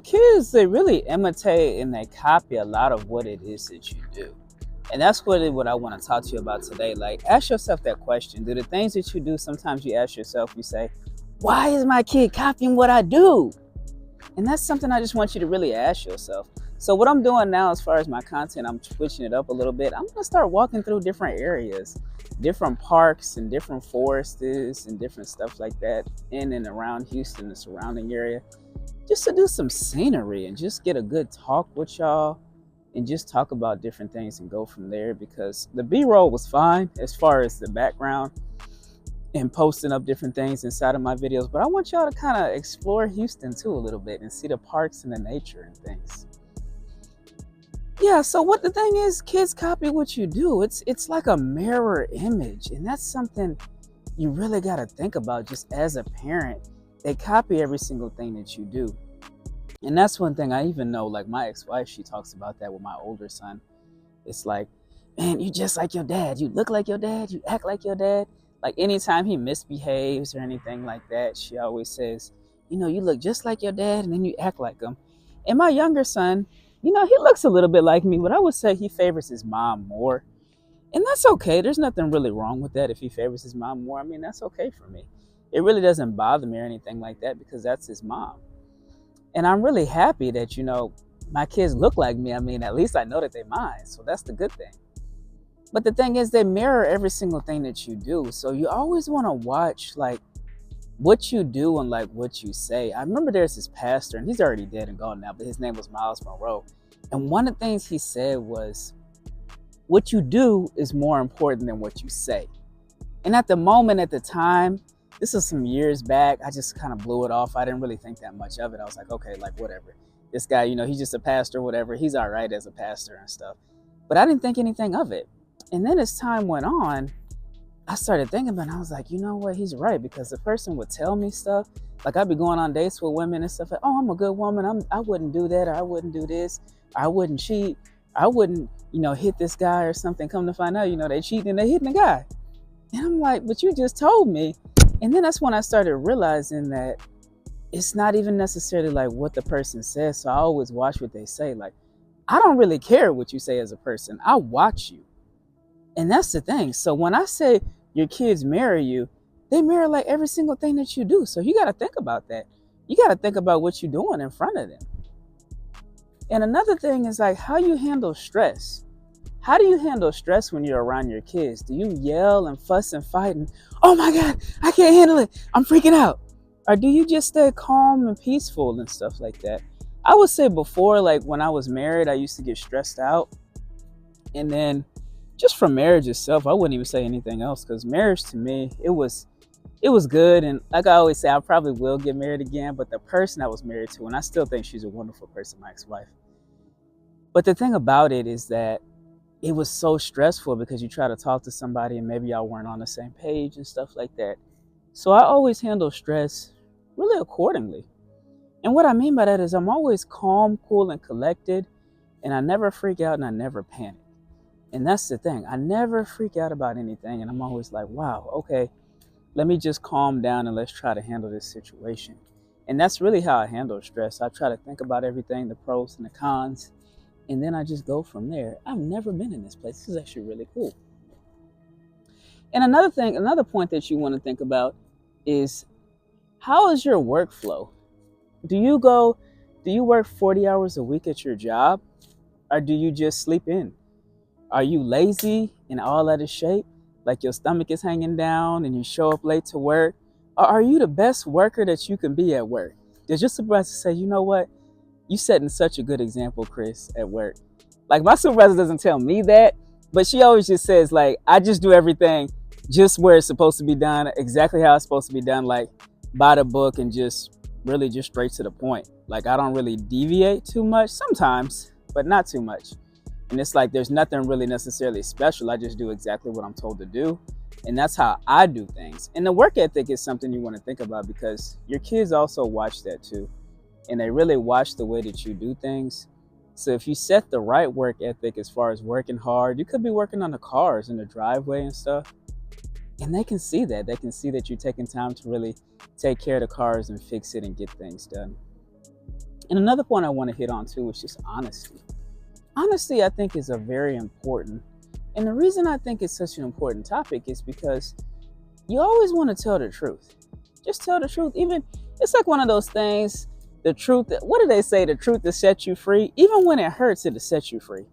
Kids, they really imitate and they copy a lot of what it is that you do. And that's what I want to talk to you about today. Like, ask yourself that question. Do the things that you do, sometimes you ask yourself, you say, why is my kid copying what I do? And that's something I just want you to really ask yourself. So what I'm doing now as far as my content, I'm switching it up a little bit. I'm going to start walking through different areas, different parks and different forests and different stuff like that in and around Houston, the surrounding area, just to do some scenery and just get a good talk with y'all and just talk about different things and go from there, because the B-roll was fine as far as the background and posting up different things inside of my videos, but I want y'all to kind of explore Houston too a little bit and see the parks and the nature and things. Yeah, so what the thing is, kids copy what you do. It's like a mirror image, and that's something you really got to think about just as a parent. They copy every single thing that you do. And that's one thing I even know, like my ex-wife, she talks about that with my older son. It's like, man, you just like your dad. You look like your dad. You act like your dad. Like anytime he misbehaves or anything like that, she always says, you look just like your dad and then you act like him. And my younger son, he looks a little bit like me, but I would say he favors his mom more. And that's okay. There's nothing really wrong with that if he favors his mom more. I mean, that's okay for me. It really doesn't bother me or anything like that because that's his mom. And I'm really happy that, my kids look like me. I mean, at least I know that they're mine. So that's the good thing. But the thing is, they mirror every single thing that you do. So you always want to watch, like, what you do and, like, what you say. I remember there's this pastor, and he's already dead and gone now, but his name was Miles Monroe. And one of the things he said was, what you do is more important than what you say. And at the moment, at the time, this is some years back, I just kind of blew it off. I didn't really think that much of it. I was like, okay, like, whatever. This guy, he's just a pastor, whatever. He's all right as a pastor and stuff. But I didn't think anything of it. And then as time went on, I started thinking about it. I was like, you know what? He's right. Because the person would tell me stuff. Like, I'd be going on dates with women and stuff like, oh, I'm a good woman. I wouldn't do that. Or I wouldn't do this. Or I wouldn't cheat. I wouldn't, hit this guy or something. Come to find out, they cheating and they hitting the guy. And I'm like, but you just told me. And then that's when I started realizing that it's not even necessarily like what the person says. So I always watch what they say. Like, I don't really care what you say as a person. I watch you. And that's the thing. So when I say your kids mirror you, they mirror like every single thing that you do. So you got to think about that. You got to think about what you're doing in front of them. And another thing is like how you handle stress. How do you handle stress when you're around your kids? Do you yell and fuss and fight and, oh my God, I can't handle it, I'm freaking out? Or do you just stay calm and peaceful and stuff like that? I would say before, like when I was married, I used to get stressed out. And then just from marriage itself, I wouldn't even say anything else, because marriage to me, it was good. And like I always say, I probably will get married again. But the person I was married to, and I still think she's a wonderful person, my ex-wife. But the thing about it is that it was so stressful because you try to talk to somebody and maybe y'all weren't on the same page and stuff like that. So I always handle stress really accordingly. And what I mean by that is I'm always calm, cool, and collected. And I never freak out and I never panic. And that's the thing. I never freak out about anything. And I'm always like, wow, okay, let me just calm down and let's try to handle this situation. And that's really how I handle stress. I try to think about everything, the pros and the cons, and then I just go from there. I've never been in this place. This is actually really cool. And another point that you want to think about is, how is your workflow? Do you work 40 hours a week at your job? Or do you just sleep in? Are you lazy and all out of shape? Like your stomach is hanging down and you show up late to work? Or are you the best worker that you can be at work? Does your supervisor say, you know what? You setting such a good example, Chris, at work. Like my supervisor doesn't tell me that, but she always just says like, I just do everything just where it's supposed to be done, exactly how it's supposed to be done, like by the book and just really just straight to the point. Like I don't really deviate too much sometimes, but not too much. And it's like there's nothing really necessarily special. I just do exactly what I'm told to do. And that's how I do things. And the work ethic is something you want to think about because your kids also watch that too. And they really watch the way that you do things. So if you set the right work ethic as far as working hard, you could be working on the cars in the driveway and stuff. And they can see that. They can see that you're taking time to really take care of the cars and fix it and get things done. And another point I want to hit on too is just honesty. Honesty, I think, is a very important. And the reason I think it's such an important topic is because you always want to tell the truth. Just tell the truth. Even it's like one of those things, the truth, what do they say? The truth to set you free. Even when it hurts, it'll set you free.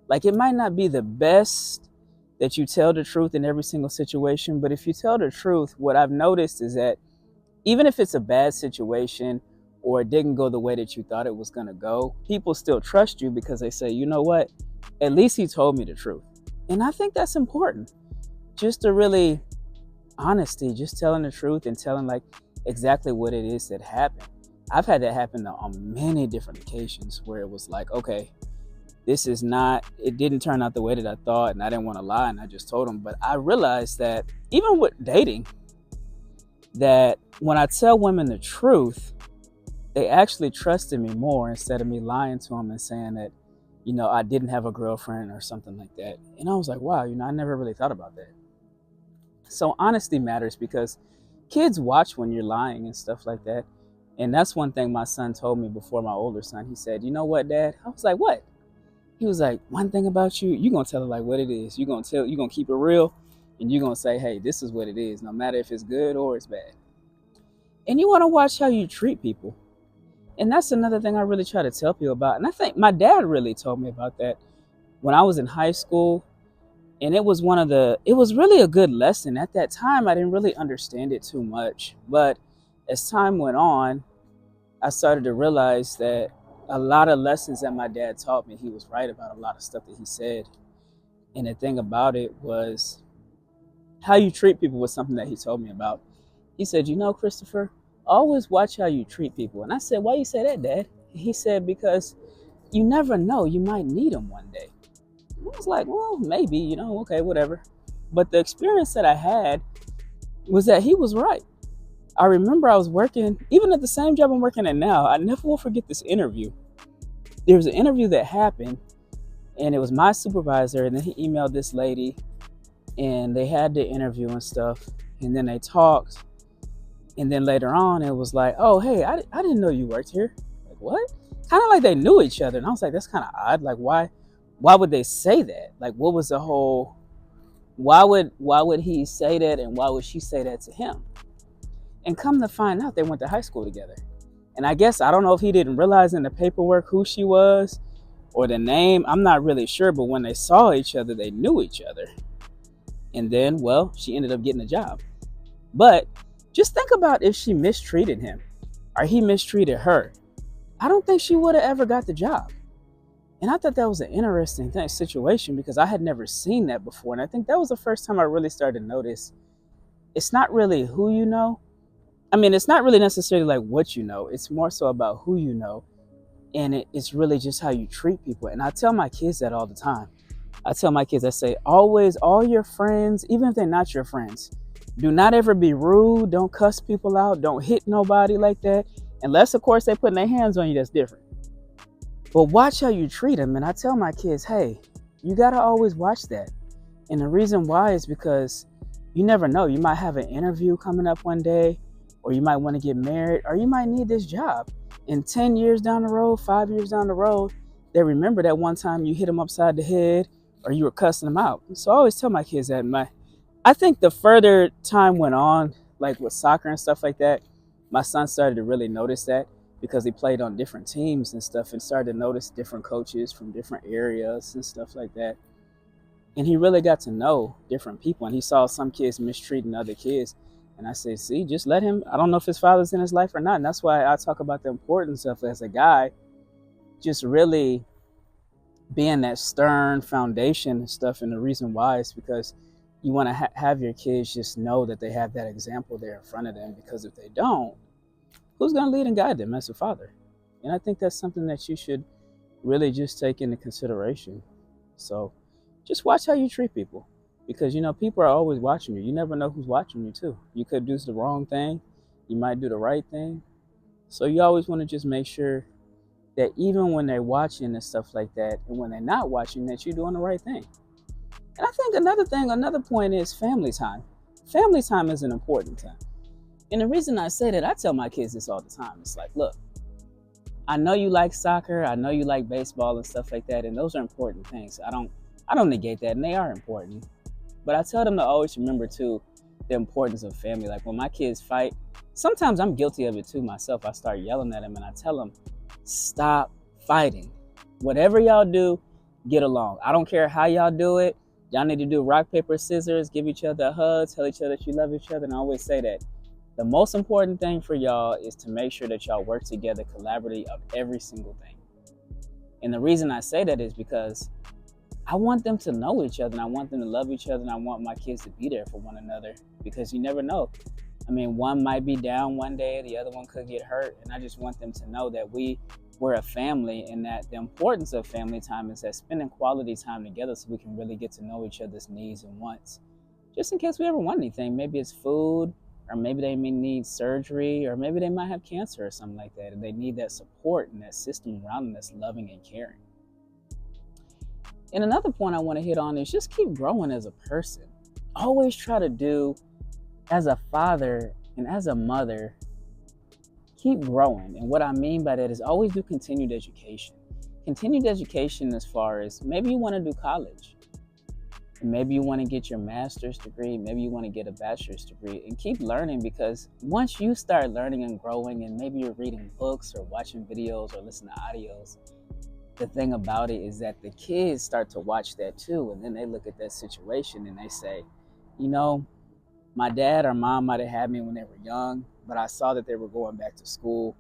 Like it might not be the best that you tell the truth in every single situation, but if you tell the truth, what I've noticed is that even if it's a bad situation or it didn't go the way that you thought it was going to go, people still trust you because they say, you know what? At least he told me the truth. And I think that's important. Just to really honesty, just telling the truth and telling like exactly what it is that happened. I've had that happen on many different occasions where it was like, okay, it didn't turn out the way that I thought and I didn't want to lie and I just told him. But I realized that even with dating, that when I tell women the truth, they actually trusted me more instead of me lying to them and saying that, you know, I didn't have a girlfriend or something like that. And I was like, wow, you know, I never really thought about that. So honesty matters because kids watch when you're lying and stuff like that. And that's one thing my son told me before, my older son. He said, you know what, Dad? I was like, what? He was like, one thing about you, you're going to tell it like what it is. You're going to keep it real and you're going to say, hey, this is what it is, no matter if it's good or it's bad. And you want to watch how you treat people. And that's another thing I really try to tell people about. And I think my dad really told me about that when I was in high school. And it was really a good lesson. At that time, I didn't really understand it too much. But as time went on, I started to realize that a lot of lessons that my dad taught me, he was right about a lot of stuff that he said. And the thing about it was how you treat people was something that he told me about. He said, you know, Christopher, always watch how you treat people. And I said, why you say that, Dad? He said, because you never know, you might need them one day. I was like, well, maybe, you know, okay, whatever. But the experience that I had was that he was right. I remember I was working, even at the same job I'm working at now, I never will forget this interview. There was an interview that happened, and it was my supervisor, and then he emailed this lady, and they had the interview and stuff, and then they talked, and then later on, it was like, oh, hey, I didn't know you worked here. Like, what? Kind of like they knew each other, and I was like, that's kind of odd. Like, why would they say that? Like, what was the whole, why would he say that, and why would she say that to him? And come to find out, they went to high school together. And I guess, I don't know if he didn't realize in the paperwork who she was or the name. I'm not really sure. But when they saw each other, they knew each other. And then, well, she ended up getting a job. But just think about if she mistreated him or he mistreated her. I don't think she would have ever got the job. And I thought that was an interesting situation because I had never seen that before. And I think that was the first time I really started to notice it's not really who you know. I mean, it's not really necessarily like what you know. It's more so about who you know. And it's really just how you treat people. And I tell my kids that all the time. I tell my kids, I say, always, all your friends, even if they're not your friends, do not ever be rude. Don't cuss people out. Don't hit nobody like that. Unless, of course, they're putting their hands on you. That's different. But watch how you treat them. And I tell my kids, hey, you got to always watch that. And the reason why is because you never know. You might have an interview coming up one day, or you might want to get married, or you might need this job. And 10 years down the road, 5 years down the road, they remember that one time you hit them upside the head or you were cussing them out. So I always tell my kids that. I think the further time went on, like with soccer and stuff like that, my son started to really notice that because he played on different teams and stuff and started to notice different coaches from different areas and stuff like that. And he really got to know different people. And he saw some kids mistreating other kids. And I said, see, just let him. I don't know if his father's in his life or not. And that's why I talk about the importance of, as a guy, just really being that stern foundation and stuff. And the reason why is because you want to have your kids just know that they have that example there in front of them. Because if they don't, who's going to lead and guide them as a father? And I think that's something that you should really just take into consideration. So just watch how you treat people. Because, you know, people are always watching you. You never know who's watching you, too. You could do the wrong thing. You might do the right thing. So you always want to just make sure that even when they're watching and stuff like that, and when they're not watching, that you're doing the right thing. And I think another point is family time. Family time is an important time. And the reason I say that, I tell my kids this all the time. It's like, look, I know you like soccer, I know you like baseball and stuff like that, and those are important things. I don't negate that, and they are important. But I tell them to always remember too the importance of family. Like when my kids fight, sometimes I'm guilty of it too myself. I start yelling at them and I tell them, stop fighting. Whatever y'all do, get along. I don't care how y'all do it. Y'all need to do rock, paper, scissors, give each other a hug, tell each other that you love each other. And I always say that the most important thing for y'all is to make sure that y'all work together collaboratively of every single thing. And the reason I say that is because I want them to know each other and I want them to love each other and I want my kids to be there for one another because you never know. I mean, one might be down one day, the other one could get hurt. And I just want them to know that we're a family and that the importance of family time is that spending quality time together so we can really get to know each other's needs and wants. Just in case we ever want anything, maybe it's food, or maybe they may need surgery, or maybe they might have cancer or something like that. And they need that support and that system around them that's loving and caring. And another point I want to hit on is just keep growing as a person. Always try to do, as a father and as a mother, keep growing. And what I mean by that is always do continued education. Continued education as far as maybe you want to do college. And maybe you want to get your master's degree. Maybe you want to get a bachelor's degree. And keep learning because once you start learning and growing and maybe you're reading books or watching videos or listening to audios, the thing about it is that the kids start to watch that too. And then they look at that situation and they say, you know, my dad or mom might have had me when they were young, but I saw that they were going back to school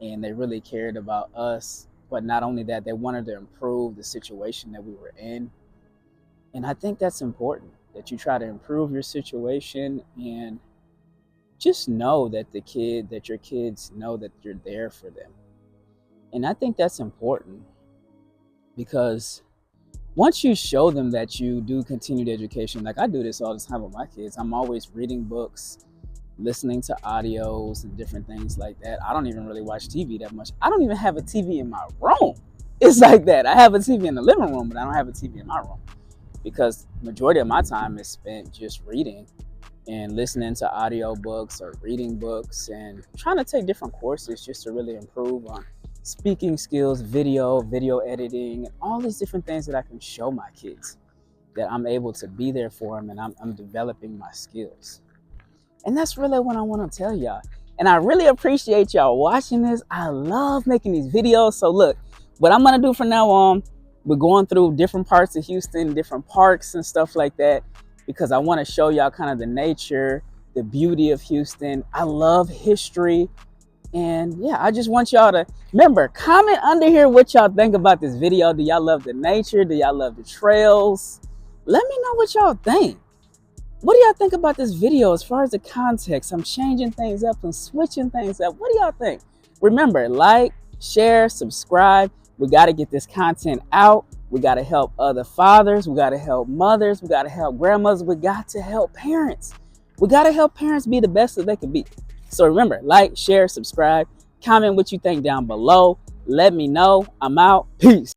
and they really cared about us. But not only that, they wanted to improve the situation that we were in. And I think that's important, that you try to improve your situation and just know that your kids know that you're there for them. And I think that's important because once you show them that you do continued education, like I do this all the time with my kids, I'm always reading books, listening to audios and different things like that. I don't even really watch TV that much. I don't even have a TV in my room. It's like that. I have a TV in the living room, but I don't have a TV in my room because majority of my time is spent just reading and listening to audio books or reading books and trying to take different courses just to really improve on speaking skills, video editing, and all these different things that I can show my kids, that I'm able to be there for them and I'm developing my skills. And that's really what I want to tell y'all. And I really appreciate y'all watching this. I love making these videos. So look, what I'm going to do from now on, we're going through different parts of Houston, different parks and stuff like that, because I want to show y'all kind of the nature, the beauty of Houston. I love history. And yeah, I just want y'all to remember, comment under here what y'all think about this video. Do y'all love the nature? Do y'all love the trails? Let me know what y'all think. What do y'all think about this video as far as the context? I'm changing things up and switching things up. What do y'all think? Remember, like, share, subscribe. We got to get this content out. We got to help other fathers. We got to help mothers. We got to help grandmothers. We got to help parents. We got to help parents be the best that they can be. So remember, like, share, subscribe, comment what you think down below. Let me know. I'm out. Peace.